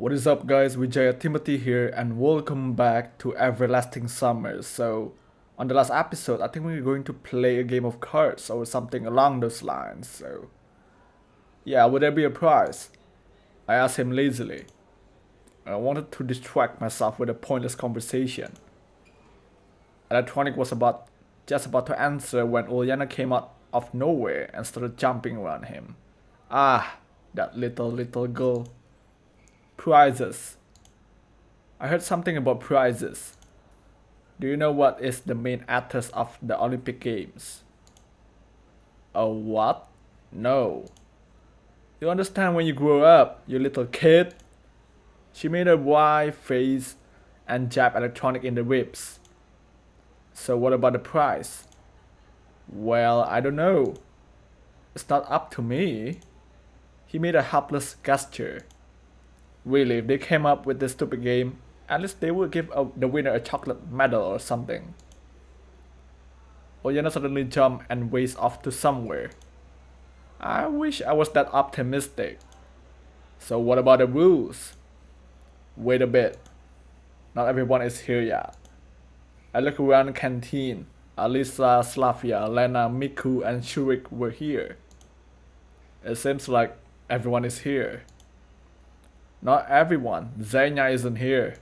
What is up guys, Vijaya Timothy here and welcome back to Everlasting Summer. So, on the last episode, I think we're going to play a game of cards or something along those lines. So, yeah, would there be a prize? I asked him lazily. I wanted to distract myself with a pointless conversation. Electronic was just about to answer when Uliana came out of nowhere and started jumping around him. Ah, that little girl. Prizes. I heard something about prizes. Do you know what is the main actors of the Olympic Games? A what? No. You understand when you grow up, you little kid? She made a wide face and jabbed Electronic in the ribs. So what about the prize? Well, I don't know. It's not up to me. He made a helpless gesture. Really, if they came up with this stupid game, at least they would give the winner a chocolate medal or something. Oyana suddenly jumped and raced off to somewhere. I wish I was that optimistic. So what about the rules? Wait a bit. Not everyone is here yet. I look around the canteen. Alisa, Slavia, Lena, Miku, and Shurik were here. It seems like everyone is here. Not everyone. Zanya isn't here.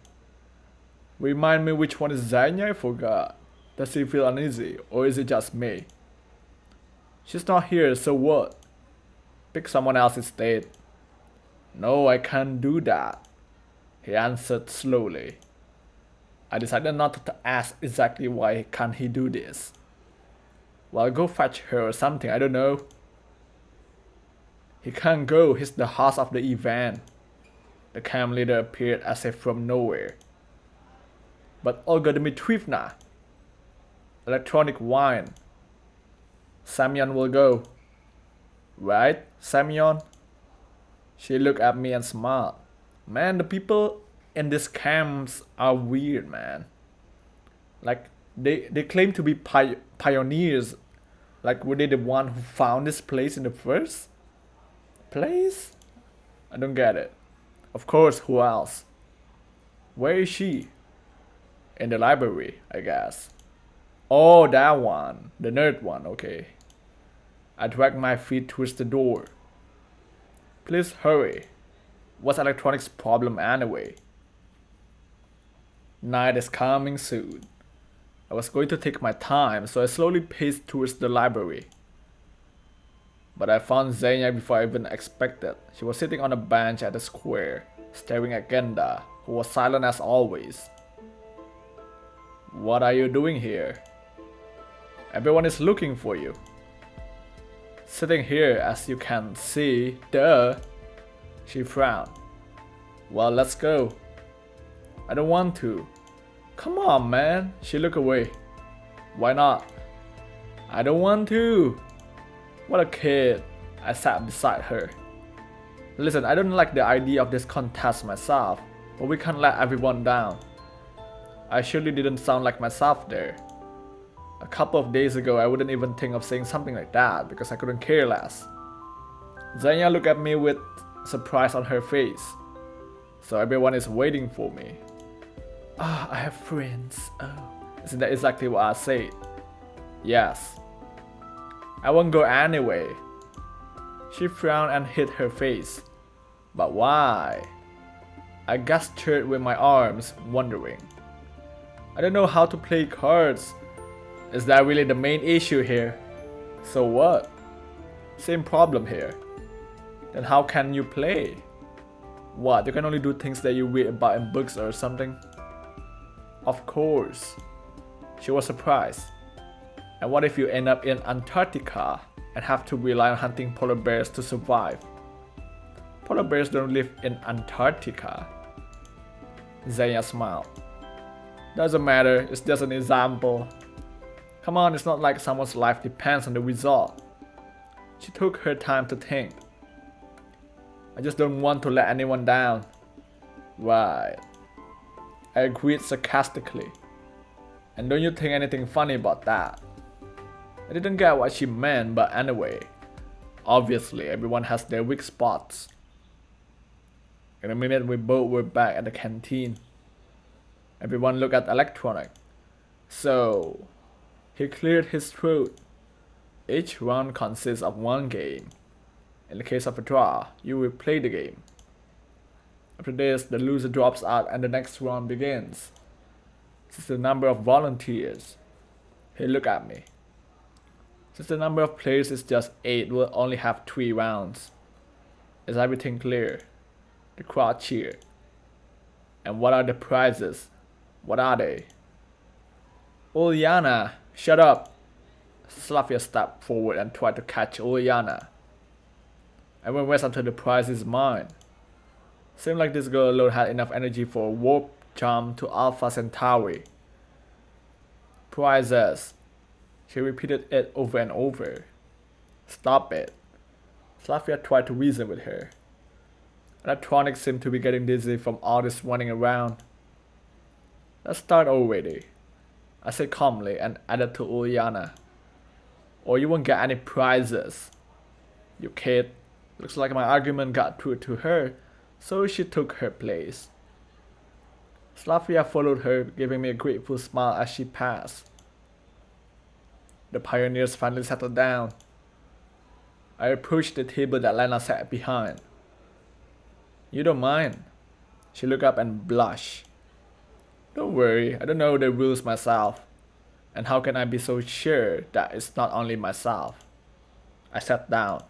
Remind me which one is Zanya? I forgot. Does she feel uneasy, or is it just me? She's not here, so what? Pick someone else instead. No, I can't do that. He answered slowly. I decided not to ask exactly why can't he do this. Well, go fetch her or something, I don't know. He can't go, he's the host of the event. The camp leader appeared as if from nowhere. But Olga Dmitrievna! Electronic wine. Semyon will go. Right, Semyon? She looked at me and smiled. Man, the people in these camps are weird, man. Like, they claim to be pioneers. Like, were they the one who found this place in the first place? I don't get it. Of course, who else? Where is she? In the library, I guess. Oh, that one. The nerd one, okay. I dragged my feet towards the door. Please hurry. What's Electronic's problem anyway? Night is coming soon. I was going to take my time, so I slowly paced towards the library. But I found Zenya before I even expected. She was sitting on a bench at the square, staring at Genda, who was silent as always. What are you doing here? Everyone is looking for you. Sitting here, as you can see, duh. She frowned. Well, let's go. I don't want to. Come on, man. She looked away. Why not? I don't want to. What a kid. I sat beside her. Listen, I don't like the idea of this contest myself, but we can't let everyone down. I surely didn't sound like myself there. A couple of days ago, I wouldn't even think of saying something like that because I couldn't care less. Zanya looked at me with surprise on her face. So everyone is waiting for me. Ah, I have friends. Oh, isn't that exactly what I said? Yes. I won't go anyway. She frowned and hid her face. But why? I gestured with my arms, wondering. I don't know how to play cards. Is that really the main issue here? So what? Same problem here. Then how can you play? What, you can only do things that you read about in books or something? Of course. She was surprised. And what if you end up in Antarctica and have to rely on hunting polar bears to survive? Polar bears don't live in Antarctica. Zenya smiled. Doesn't matter, it's just an example. Come on, it's not like someone's life depends on the result. She took her time to think. I just don't want to let anyone down. Right. I agreed sarcastically. And don't you think anything funny about that? I didn't get what she meant, but anyway. Obviously, everyone has their weak spots. In a minute, we both were back at the canteen. Everyone looked at electronic. So, he cleared his throat. Each round consists of one game. In the case of a draw, you will play the game. After this, the loser drops out and the next round begins. Since the number of volunteers, he looked at me. Since the number of players is just 8, we'll only have 3 rounds. Is everything clear? The crowd cheered. And what are the prizes? What are they? Uliana, shut up! Slavia stepped forward and tried to catch Uliana. Everyone waits until the prize is mine. Seemed like this girl alone had enough energy for a warp jump to Alpha Centauri. Prizes. She repeated it over and over. Stop it. Slavia tried to reason with her. Electronic seemed to be getting dizzy from all this running around. Let's start already, I said calmly and added to Uliana. Or you won't get any prizes. You kid. Looks like my argument got through to her, so she took her place. Slavia followed her, giving me a grateful smile as she passed. The pioneers finally settled down. I approached the table that Lena sat behind. You don't mind? She looked up and blushed. Don't worry, I don't know the rules myself. And how can I be so sure that it's not only myself? I sat down.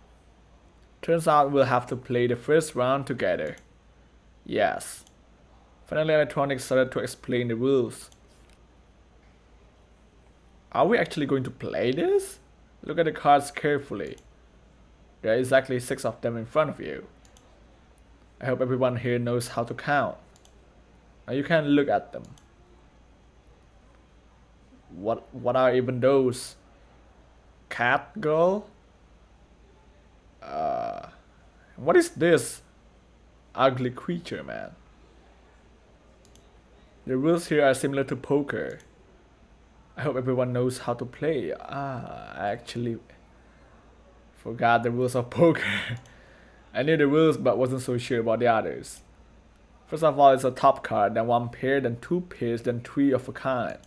Turns out we'll have to play the first round together. Yes. Finally, Electronics started to explain the rules. Are we actually going to play this? Look at the cards carefully. There are exactly 6 of them in front of you. I hope everyone here knows how to count. Now you can look at them. What are even those? Cat girl? What is this ugly creature, man? The rules here are similar to poker. I hope everyone knows how to play. I actually forgot the rules of poker. I knew the rules but wasn't so sure about the others. First of all, it's a top card, then 1 pair, then 2 pairs, then 3 of a kind.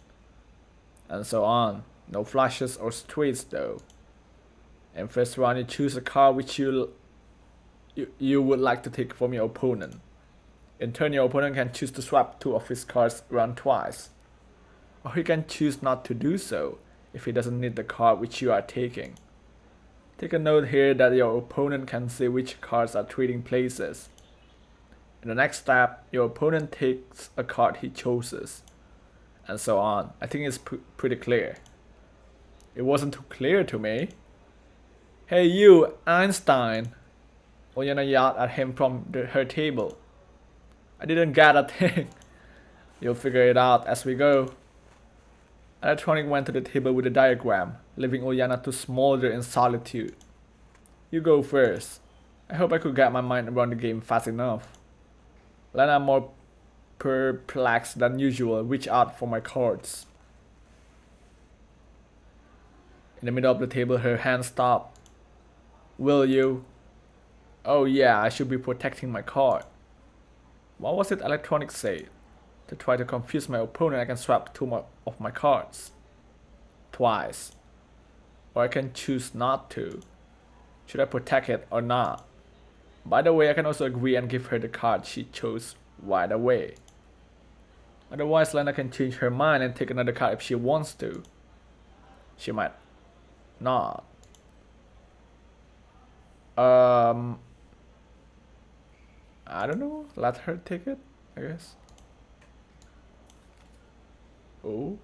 And so on. No flushes or straights though. In first round, you choose a card which you would like to take from your opponent. In turn, your opponent can choose to swap 2 of his cards around twice. Or he can choose not to do so if he doesn't need the card which you are taking. Take a note here that your opponent can see which cards are trading places. In the next step, your opponent takes a card he chooses. And so on. I think it's pretty clear. It wasn't too clear to me. Hey you, Einstein! Oyana yelled at him from her table. I didn't get a thing. You'll figure it out as we go. Electronic went to the table with a diagram, leaving Oyana to smolder in solitude. You go first. I hope I could get my mind around the game fast enough. Lena, more perplexed than usual, reached out for my cards. In the middle of the table, her hand stopped. Will you? Oh yeah, I should be protecting my card. What was it Electronic said? To try to confuse my opponent, I can swap 2 of my cards. Twice. Or I can choose not to. Should I protect it or not? By the way, I can also agree and give her the card she chose right away. Otherwise, Lena can change her mind and take another card if she wants to. She might not. I don't know. Let her take it, I guess. Oh.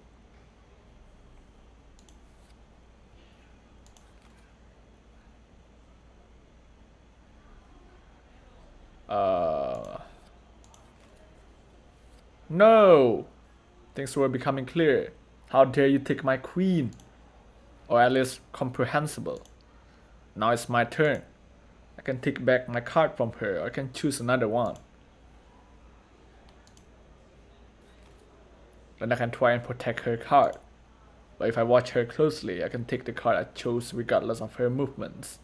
No! Things were becoming clear. How dare you take my queen? Or at least comprehensible. Now it's my turn. I can take back my card from her, or I can choose another one. Then I can try and protect her card. But if I watch her closely, I can take the card I chose regardless of her movements.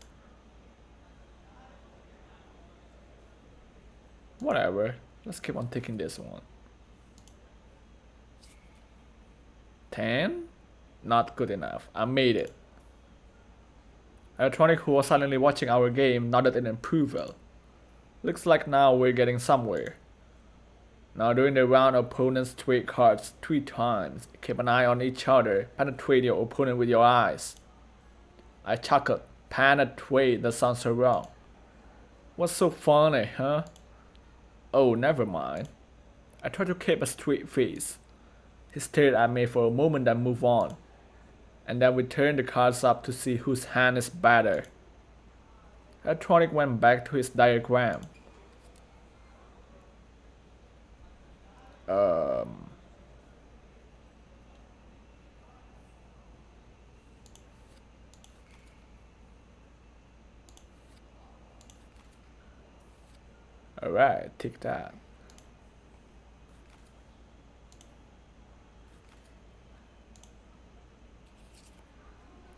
Whatever. Let's keep on taking this one. 10? Not good enough. I made it. Electronic, who was silently watching our game, nodded in approval. Looks like now we're getting somewhere. Now during the round, opponents trade cards 3 times. Keep an eye on each other. Penetrate your opponent with your eyes. I chuckled. Penetrate, that sounds so wrong. What's so funny, huh? Oh, never mind. I tried to keep a straight face. He stared at me for a moment, then moved on. And then we turned the cards up to see whose hand is better. Electronic went back to his diagram. Alright, take that.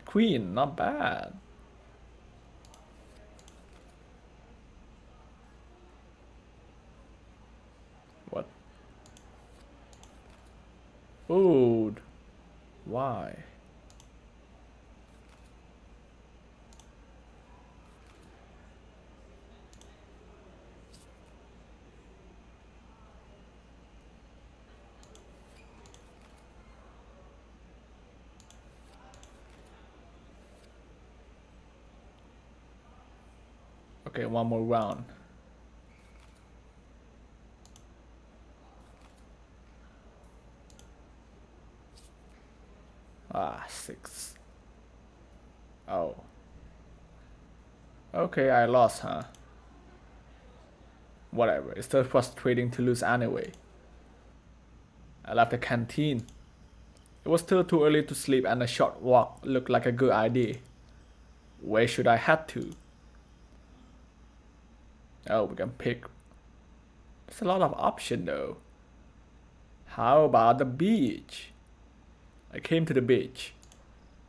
Queen, not bad. What? Food. Why? Okay, one more round. Ah, 6. Oh. Okay, I lost, huh? Whatever, it's still frustrating to lose anyway. I left the canteen. It was still too early to sleep and a short walk looked like a good idea. Where should I head to? Oh, we can pick. There's a lot of options though. How about the beach? I came to the beach.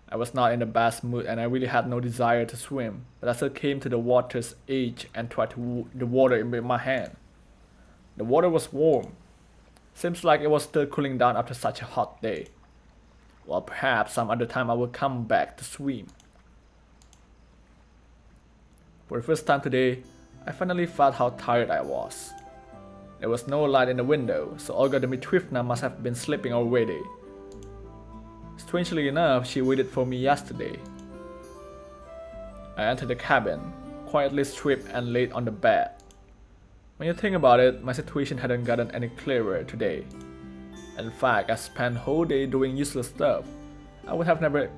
I was not in the best mood and I really had no desire to swim, but I still came to the water's edge and tried to the water in my hand. The water was warm. Seems like it was still cooling down after such a hot day. Well, perhaps some other time I will come back to swim. For the first time today, I finally felt how tired I was. There was no light in the window, so Olga Dmitrievna must have been sleeping already. Strangely enough, she waited for me yesterday. I entered the cabin, quietly stripped and laid on the bed. When you think about it, my situation hadn't gotten any clearer today. In fact, I spent the whole day doing useless stuff. I would have never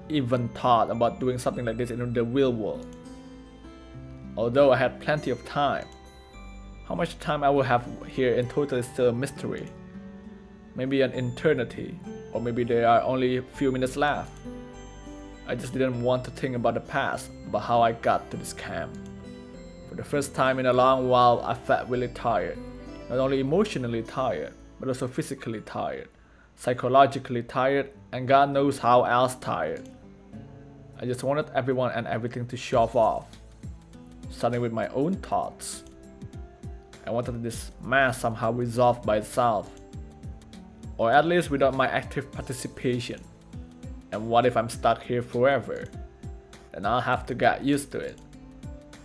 even thought about doing something like this in the real world. Although I had plenty of time. How much time I will have here in total is still a mystery. Maybe an eternity, or maybe there are only a few minutes left. I just didn't want to think about the past, but how I got to this camp. For the first time in a long while, I felt really tired. Not only emotionally tired, but also physically tired, psychologically tired, and God knows how else tired. I just wanted everyone and everything to shove off, starting with my own thoughts. I wanted this mess somehow resolved by itself, or at least without my active participation. And what if I'm stuck here forever? Then I'll have to get used to it.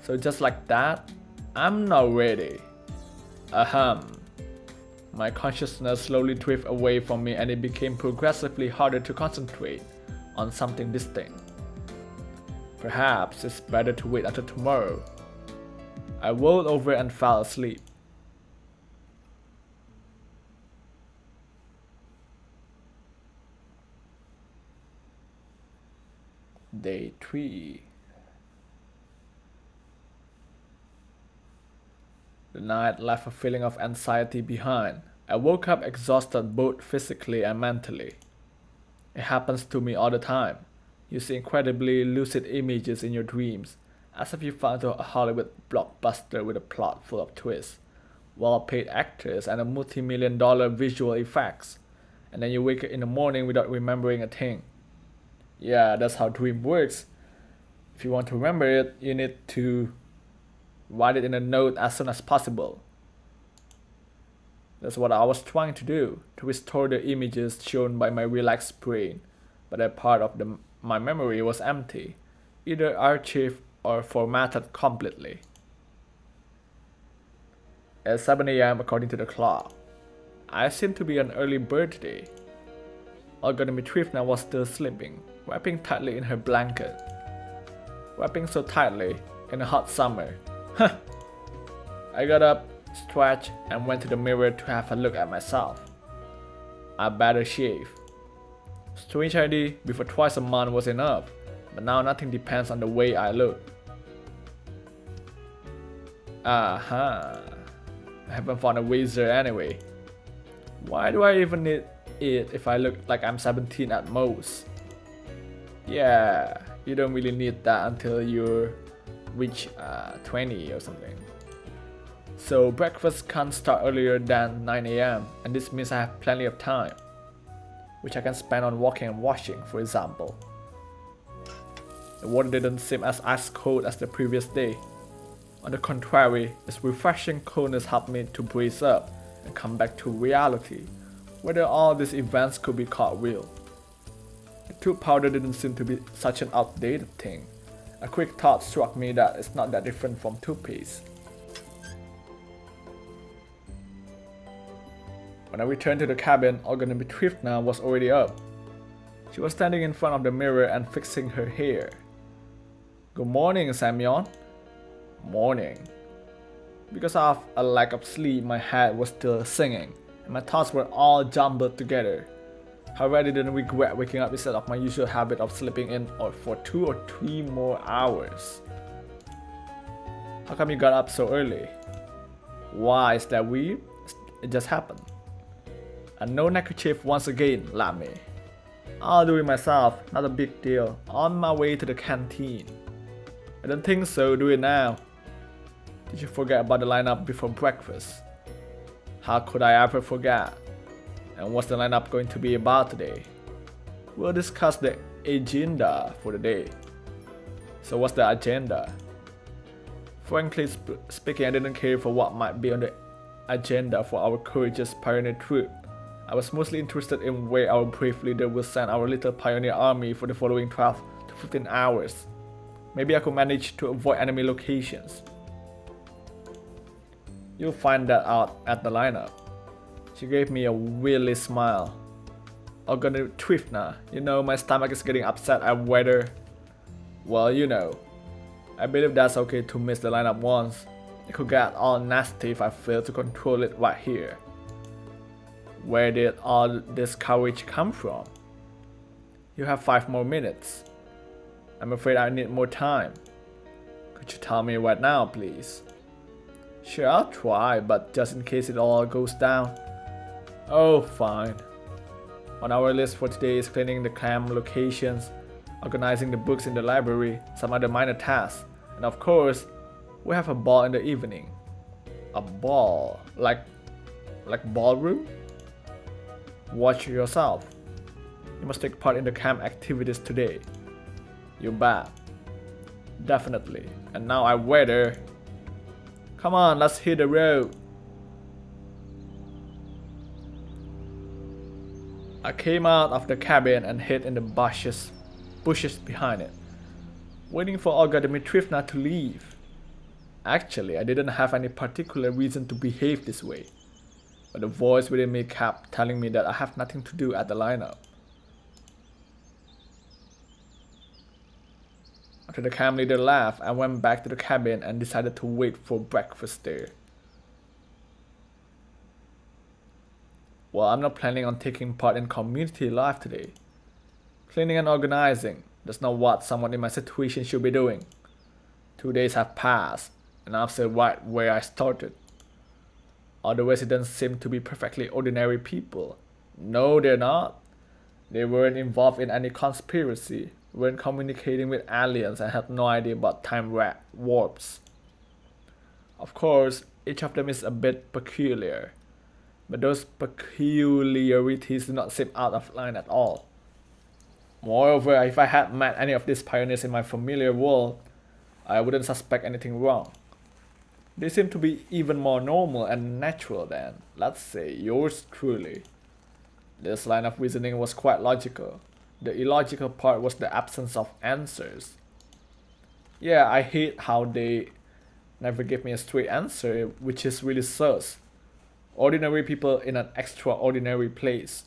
So just like that, I'm not ready. Ahem. My consciousness slowly drifted away from me and it became progressively harder to concentrate on something distinct. Perhaps it's better to wait until tomorrow. I rolled over and fell asleep. Day 3. The night left a feeling of anxiety behind. I woke up exhausted both physically and mentally. It happens to me all the time. You see incredibly lucid images in your dreams, as if you found a Hollywood blockbuster with a plot full of twists, well-paid actors, and a multi-million-dollar visual effects. And then you wake up in the morning without remembering a thing. Yeah, that's how dream works. If you want to remember it, you need to write it in a note as soon as possible. That's what I was trying to do, to restore the images shown by my relaxed brain, but a part of my memory was empty, either archived or formatted completely. At 7 a.m. according to the clock. I seemed to be an early bird today. Olga Dmitrievna was still sleeping, wrapping tightly in her blanket. Wrapping so tightly in a hot summer. Huh! I got up, stretched, and went to the mirror to have a look at myself. I better shave. Strange idea, before twice a month was enough, but now nothing depends on the way I look. Aha! I haven't found a razor anyway. Why do I even need it if I look like I'm 17 at most? Yeah, you don't really need that until you reach 20 or something. So breakfast can't start earlier than 9 a.m. and this means I have plenty of time, which I can spend on walking and washing, for example. The water didn't seem as ice cold as the previous day. On the contrary, its refreshing coldness helped me to brace up and come back to reality, whether all these events could be called real. The tooth powder didn't seem to be such an outdated thing. A quick thought struck me that it's not that different from toothpaste. When I returned to the cabin, Olga Dmitrievna was already up. She was standing in front of the mirror and fixing her hair. Good morning, Semyon. Morning. Because of a lack of sleep, my head was still singing, and my thoughts were all jumbled together. However, I didn't regret waking up instead of my usual habit of sleeping in for 2 or 3 more hours. How come you got up so early? Why, is that weird? It just happened. And no neckerchief once again, Lammy. I'll do it myself, not a big deal. On my way to the canteen. I don't think so, do it now. Did you forget about the lineup before breakfast? How could I ever forget? And what's the lineup going to be about today? We'll discuss the agenda for the day. So what's the agenda? Frankly speaking, I didn't care for what might be on the agenda for our courageous pioneer troop. I was mostly interested in where our brave leader will send our little pioneer army for the following 12 to 15 hours. Maybe I could manage to avoid enemy locations. You'll find that out at the lineup. She gave me a weary smile. Olga Dmitrievna, you know my stomach is getting upset at weather. Well, you know. I believe that's okay to miss the lineup once. It could get all nasty if I fail to control it right here. Where did all this courage come from? You have 5 more minutes. I'm afraid I need more time. Could you tell me right now, please? Sure, I'll try, but just in case it all goes down. Oh, fine. On our list for today is cleaning the camp locations, organizing the books in the library, some other minor tasks, and of course, we have a ball in the evening. A ball? Like ballroom? Watch yourself. You must take part in the camp activities today. You bet. Definitely. And now I weather. Come on, let's hit the road. I came out of the cabin and hid in the bushes behind it, waiting for Olga Dmitrievna to leave. Actually, I didn't have any particular reason to behave this way, but the voice within me kept telling me that I have nothing to do at the lineup. After the camp leader left, I went back to the cabin and decided to wait for breakfast there. Well, I'm not planning on taking part in community life today. Cleaning and organizing, that's not what someone in my situation should be doing. 2 days have passed, and I'm still right where I started. All the residents seem to be perfectly ordinary people. No, they're not. They weren't involved in any conspiracy, weren't communicating with aliens, and had no idea about time warps. Of course, each of them is a bit peculiar, but those peculiarities do not seem out of line at all. Moreover, if I had met any of these pioneers in my familiar world, I wouldn't suspect anything wrong. They seem to be even more normal and natural than, let's say, yours truly. This line of reasoning was quite logical. The illogical part was the absence of answers. Yeah, I hate how they never give me a straight answer, which is really sus. Ordinary people in an extraordinary place.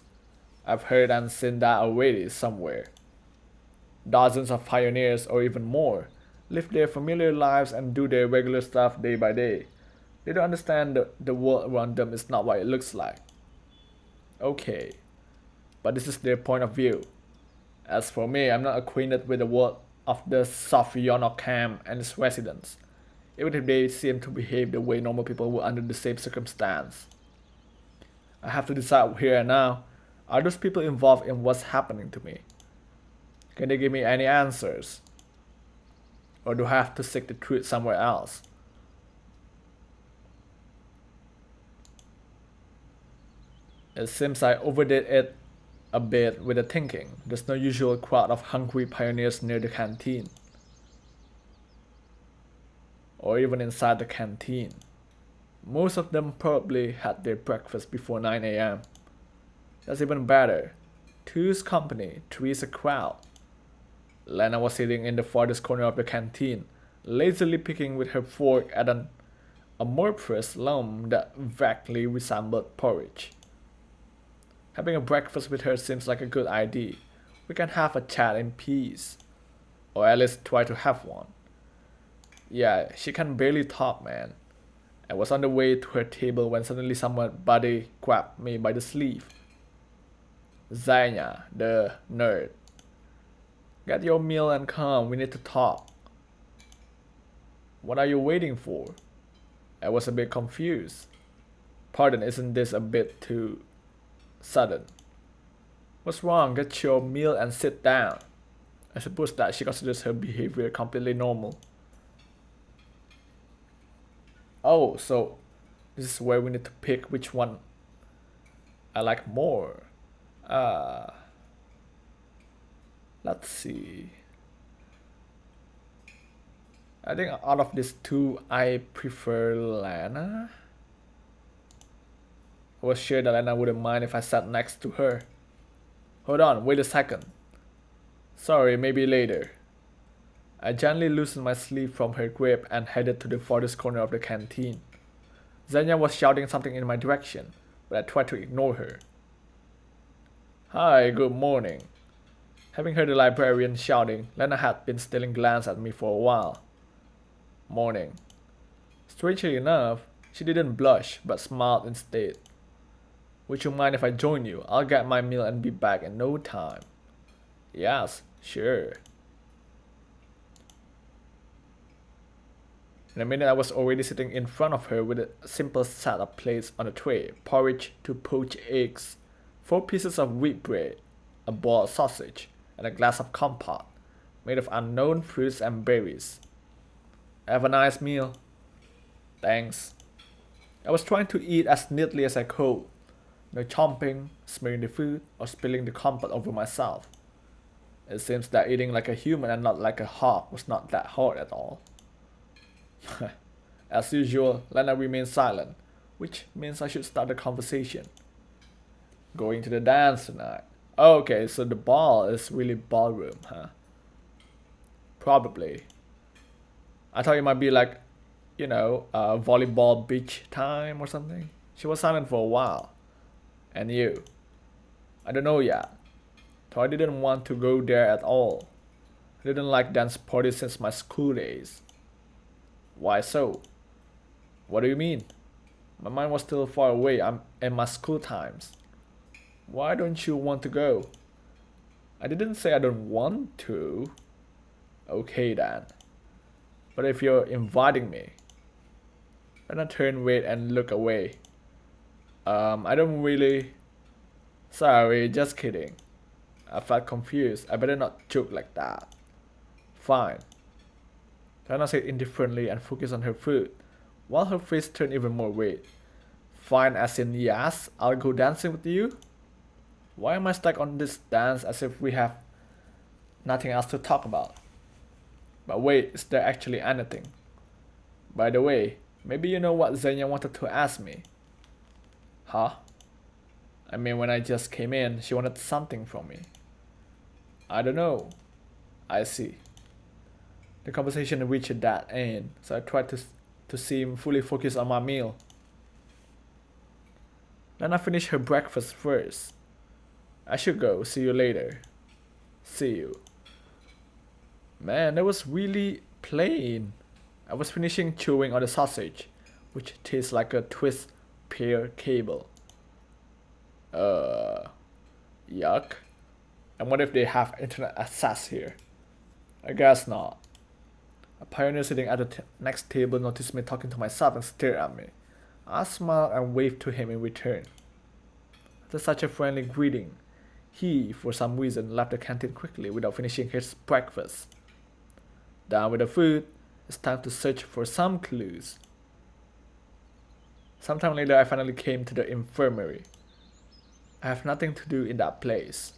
I've heard and seen that already somewhere. Dozens of pioneers, or even more, live their familiar lives and do their regular stuff day by day. They don't understand the world around them is not what it looks like. Okay, but this is their point of view. As for me, I'm not acquainted with the world of the Sophiano camp and its residents, even if they seem to behave the way normal people would under the same circumstance. I have to decide here and now, are those people involved in what's happening to me? Can they give me any answers? Or do I have to seek the truth somewhere else? It seems I overdid it a bit with the thinking. There's no usual crowd of hungry pioneers near the canteen. Or even inside the canteen. Most of them probably had their breakfast before 9 a.m. That's even better. Two's company, three's a crowd. Lena was sitting in the farthest corner of the canteen, lazily picking with her fork at an amorphous lump that vaguely resembled porridge. Having a breakfast with her seems like a good idea. We can have a chat in peace. Or at least try to have one. Yeah, she can barely talk, man. I was on the way to her table when suddenly somebody grabbed me by the sleeve. Zanya, the nerd. Get your meal and come, we need to talk. What are you waiting for? I was a bit confused. Pardon, isn't this a bit too sudden? What's wrong? Get your meal and sit down. I suppose that she considers her behavior completely normal. Oh, so this is where we need to pick which one I like more. Let's see. I think out of these two, I prefer Lana. I was sure that Lana wouldn't mind if I sat next to her. Hold on, wait a second. Sorry, maybe later. I gently loosened my sleeve from her grip and headed to the farthest corner of the canteen. Zenya was shouting something in my direction, but I tried to ignore her. Hi, good morning. Having heard the librarian shouting, Lena had been stealing glances at me for a while. Morning. Strangely enough, she didn't blush, but smiled instead. Would you mind if I join you? I'll get my meal and be back in no time. Yes, sure. In a minute I was already sitting in front of her with a simple set of plates on a tray, porridge, 2 poached eggs, 4 pieces of wheat bread, a boiled sausage, and a glass of compote, made of unknown fruits and berries. Have a nice meal. Thanks. I was trying to eat as neatly as I could. No chomping, smearing the food, or spilling the compote over myself. It seems that eating like a human and not like a hog was not that hard at all. As usual, Lena remained silent, which means I should start the conversation. Going to the dance tonight. Okay, so the ball is really ballroom, huh? Probably. I thought it might be like, volleyball beach time or something. She was silent for a while. And you? I don't know yet. So I didn't want to go there at all. I didn't like dance parties since my school days. Why so? What do you mean? My mind was still far away. I'm in my school times. Why don't you want to go? I didn't say I don't want to. Okay then. But if you're inviting me. Then I turn red and look away. I don't really... Sorry, just kidding. I felt confused. I better not joke like that. Fine. Tana said indifferently and focused on her food, while her face turned even more red. Fine as in yes, I'll go dancing with you? Why am I stuck on this dance as if we have nothing else to talk about? But wait, is there actually anything? By the way, Maybe you know what Xenia wanted to ask me. Huh? I mean, when I just came in, she wanted something from me. I don't know. I see. The conversation reached that end, so I tried to seem fully focused on my meal. Then I finished her breakfast first. I should go. See you later. See you. Man, that was really plain. I was finishing chewing on the sausage, which tastes like a twist pear cable. Yuck. And what if they have internet access here? I guess not. A pioneer sitting at the next table noticed me talking to myself and stared at me. I smiled and waved to him in return. After such a friendly greeting, he, for some reason, left the canteen quickly without finishing his breakfast. Done with the food, it's time to search for some clues. Sometime later, I finally came to the infirmary. I have nothing to do in that place.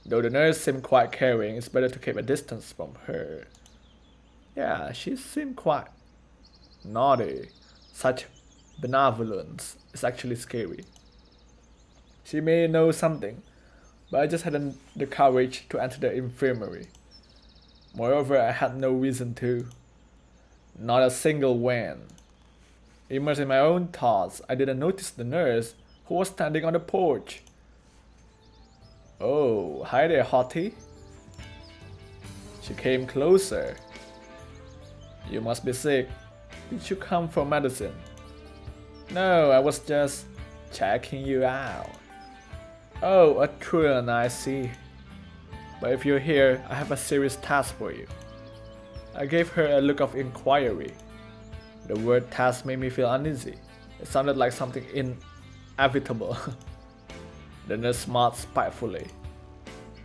Though the nurse seemed quite caring, it's better to keep a distance from her. Yeah, she seemed quite naughty. Such benevolence is actually scary. She may know something, but I just hadn't the courage to enter the infirmary. Moreover, I had no reason to. Not a single one. Immersed in my own thoughts, I didn't notice the nurse who was standing on the porch. Oh, hi there, hottie. She came closer. You must be sick. Did you come for medicine? No, I was just checking you out. Oh, a truant, I see. But if you're here, I have a serious task for you. I gave her a look of inquiry. The word task made me feel uneasy. It sounded like something inevitable. The nurse smiled spitefully.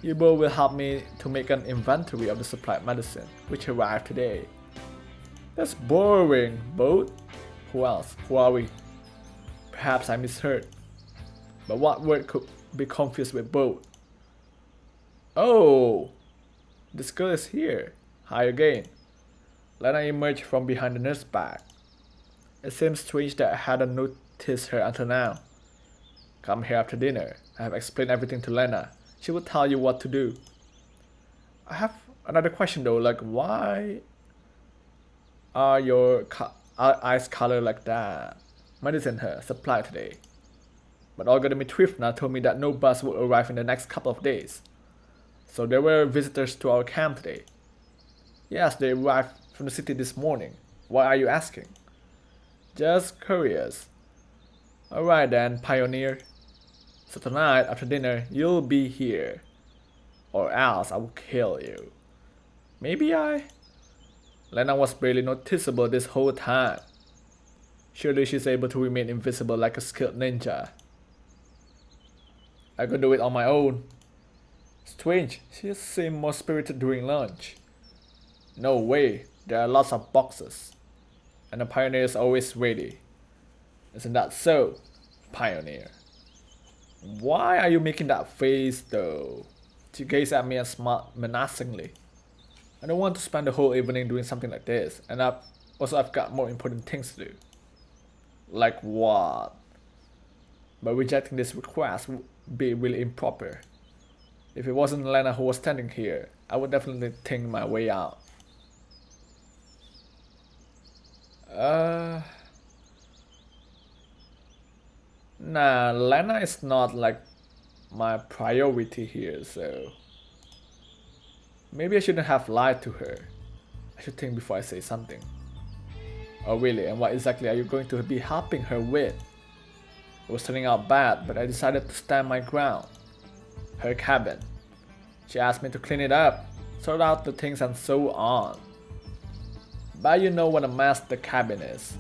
You both will help me to make an inventory of the supplied medicine, which arrived today. That's boring, both. Who else? Who are we? Perhaps I misheard. But what word could be confused with both? Oh! This girl is here. Hi again. Lena emerged from behind the nurse's back. It seems strange that I hadn't noticed her until now. Come here after dinner. I have explained everything to Lena. She will tell you what to do. I have another question though, like why are your eyes colored like that? Medicine her supplied today. But Olga Dmitrievna told me that no bus will arrive in the next couple of days. So there were visitors to our camp today. Yes, they arrived from the city this morning. Why are you asking? Just curious. Alright then, pioneer. So tonight, after dinner, you'll be here. Or else I will kill you. Maybe I... Lena was barely noticeable this whole time. Surely she's able to remain invisible like a skilled ninja. I could do it on my own. Strange, she seemed more spirited during lunch. No way, there are lots of boxes. And the pioneer is always ready. Isn't that so, pioneer? Why are you making that face though? She gazed at me and smiled menacingly. I don't want to spend the whole evening doing something like this, and I've got more important things to do. Like what? But rejecting this request would be really improper. If it wasn't Lena who was standing here, I would definitely think my way out. Nah, Lena is not like my priority here, so maybe I shouldn't have lied to her. I should think before I say something. Oh really, and what exactly are you going to be helping her with? It was turning out bad, but I decided to stand my ground. Her cabin. She asked me to clean it up, sort out the things and so on. But you know what a mess the cabin is.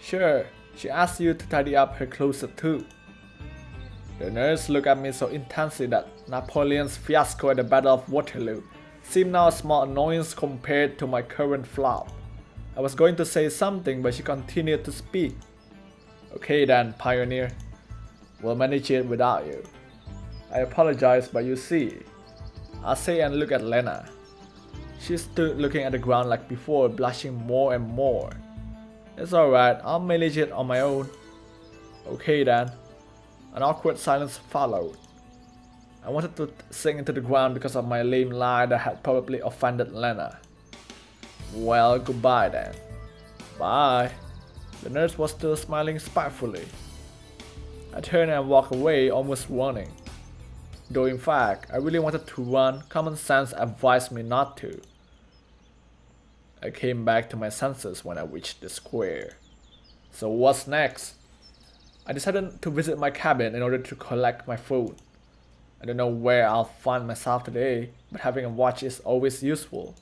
Sure, she asked you to tidy up her closet too. The nurse looked at me so intensely that Napoleon's fiasco at the Battle of Waterloo seemed now a small annoyance compared to my current flop. I was going to say something, but she continued to speak. Okay then, pioneer. We'll manage it without you. I apologize, but you see. I say and look at Lena. She stood looking at the ground like before, blushing more and more. It's alright, I'll manage it on my own. Okay then. An awkward silence followed. I wanted to sink into the ground because of my lame lie that had probably offended Lena. Well, goodbye then. Bye. The nurse was still smiling spitefully. I turned and walked away, almost running. Though in fact, I really wanted to run, common sense advised me not to. I came back to my senses when I reached the square. So what's next? I decided to visit my cabin in order to collect my phone. I don't know where I'll find myself today, but having a watch is always useful.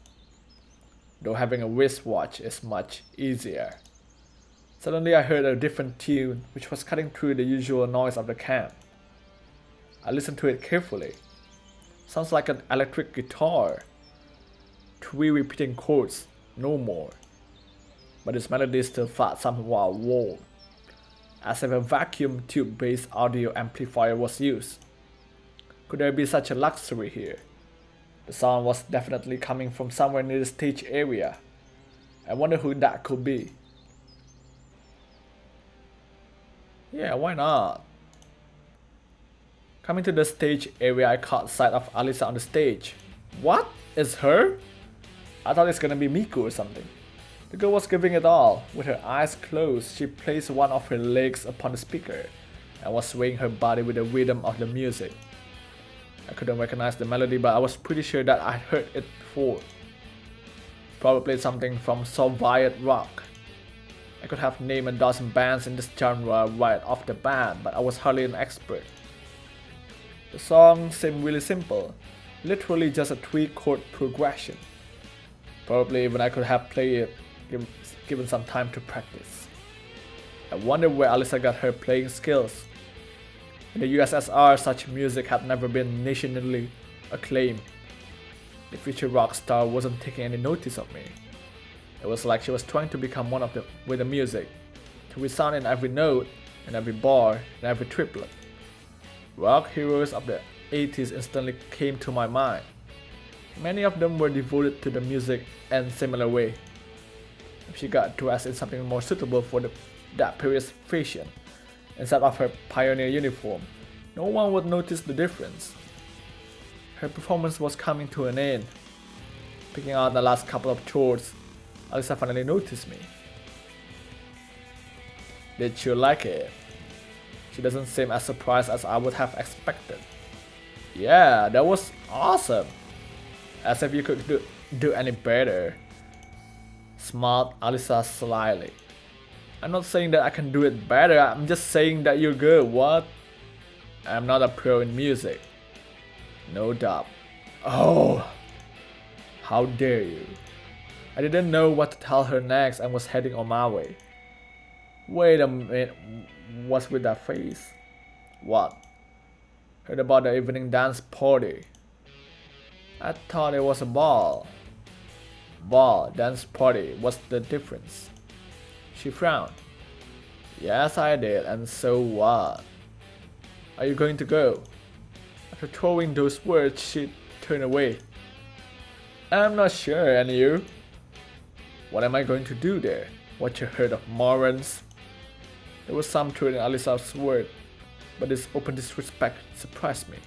Though having a wristwatch is much easier. Suddenly I heard a different tune which was cutting through the usual noise of the camp. I listened to it carefully. Sounds like an electric guitar. 3 repeating chords, no more. But its melody still felt somewhat warm, as if a vacuum tube-based audio amplifier was used. Could there be such a luxury here? The sound was definitely coming from somewhere near the stage area. I wonder who that could be. Yeah, why not? Coming to the stage area, I caught sight of Alisa on the stage. What? It's her? I thought it's gonna be Miku or something. The girl was giving it all. With her eyes closed, she placed one of her legs upon the speaker and was swaying her body with the rhythm of the music. I couldn't recognize the melody, but I was pretty sure that I'd heard it before. Probably something from Soviet rock. I could have named a dozen bands in this genre right off the bat, but I was hardly an expert. The song seemed really simple, literally just a 3-chord progression. Probably even I could have played it given some time to practice. I wonder where Alisa got her playing skills. In the USSR, such music had never been nationally acclaimed. The future rock star wasn't taking any notice of me. It was like she was trying to become one of them with the music, to resound in every note, in every bar, in every triplet. Rock heroes of the 80s instantly came to my mind. Many of them were devoted to the music in similar way. If she got dressed in something more suitable for that period's fashion, instead of her pioneer uniform, no one would notice the difference. Her performance was coming to an end. Picking out the last couple of chords, Alisa finally noticed me. Did you like it? She doesn't seem as surprised as I would have expected. Yeah, that was awesome. As if you could do any better. Smiled Alisa slyly. I'm not saying that I can do it better, I'm just saying that you're good, what? I'm not a pro in music. No doubt. Oh, how dare you. I didn't know what to tell her next and was heading on my way. Wait a minute, what's with that face? What? Heard about the evening dance party. I thought it was a ball. Ball, dance party, what's the difference? She frowned. Yes, I did, and so what? Are you going to go? After throwing those words, she turned away. I'm not sure, and you? What am I going to do there? Watch a herd of morons? There was some truth in Alisa's word, but this open disrespect surprised me.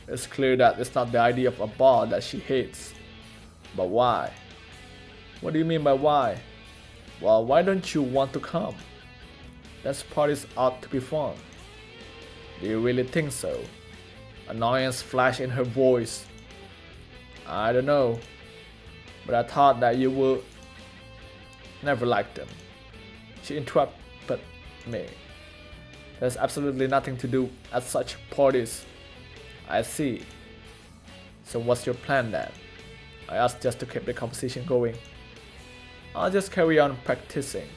It's clear that it's not the idea of a ball that she hates. But why? What do you mean by why? Well, why don't you want to come? Dance parties ought to be fun. Do you really think so? Annoyance flashed in her voice. I don't know, but I thought that you would never like them. She interrupted me. There's absolutely nothing to do at such parties. I see. So what's your plan then? I asked just to keep the conversation going. I'll just carry on practicing.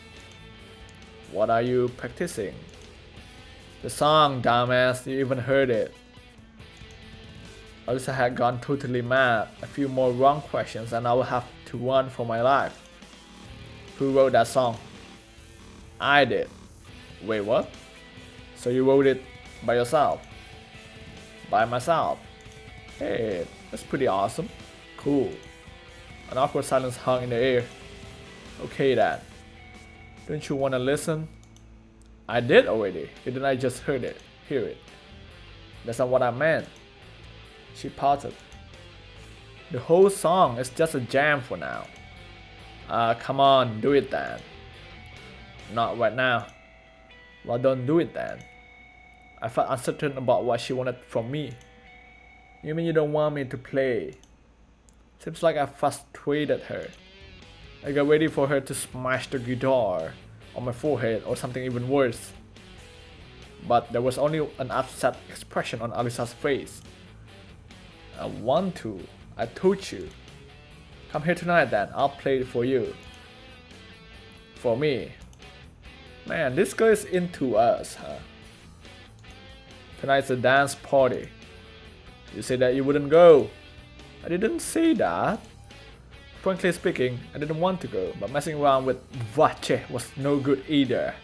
What are you practicing? The song, dumbass, you even heard it. Alisa had gone totally mad. A few more wrong questions and I will have to run for my life. Who wrote that song? I did. Wait, what? So you wrote it by yourself? By myself? Hey, that's pretty awesome. Cool. An awkward silence hung in the air. Okay then. Don't you wanna listen? I did already. Didn't I just hear it? That's not what I meant. She pouted. The whole song is just a jam for now. Come on, do it then. Not right now. Well, don't do it then. I felt uncertain about what she wanted from me. You mean you don't want me to play? Seems like I frustrated her. I got ready for her to smash the guitar on my forehead or something even worse. But there was only an upset expression on Alisa's face. I want to. I told you. Come here tonight then, I'll play it for you. For me. Man, this girl is into us, huh? Tonight's a dance party. You said that you wouldn't go. I didn't say that. Frankly speaking, I didn't want to go, but messing around with Vache was no good either.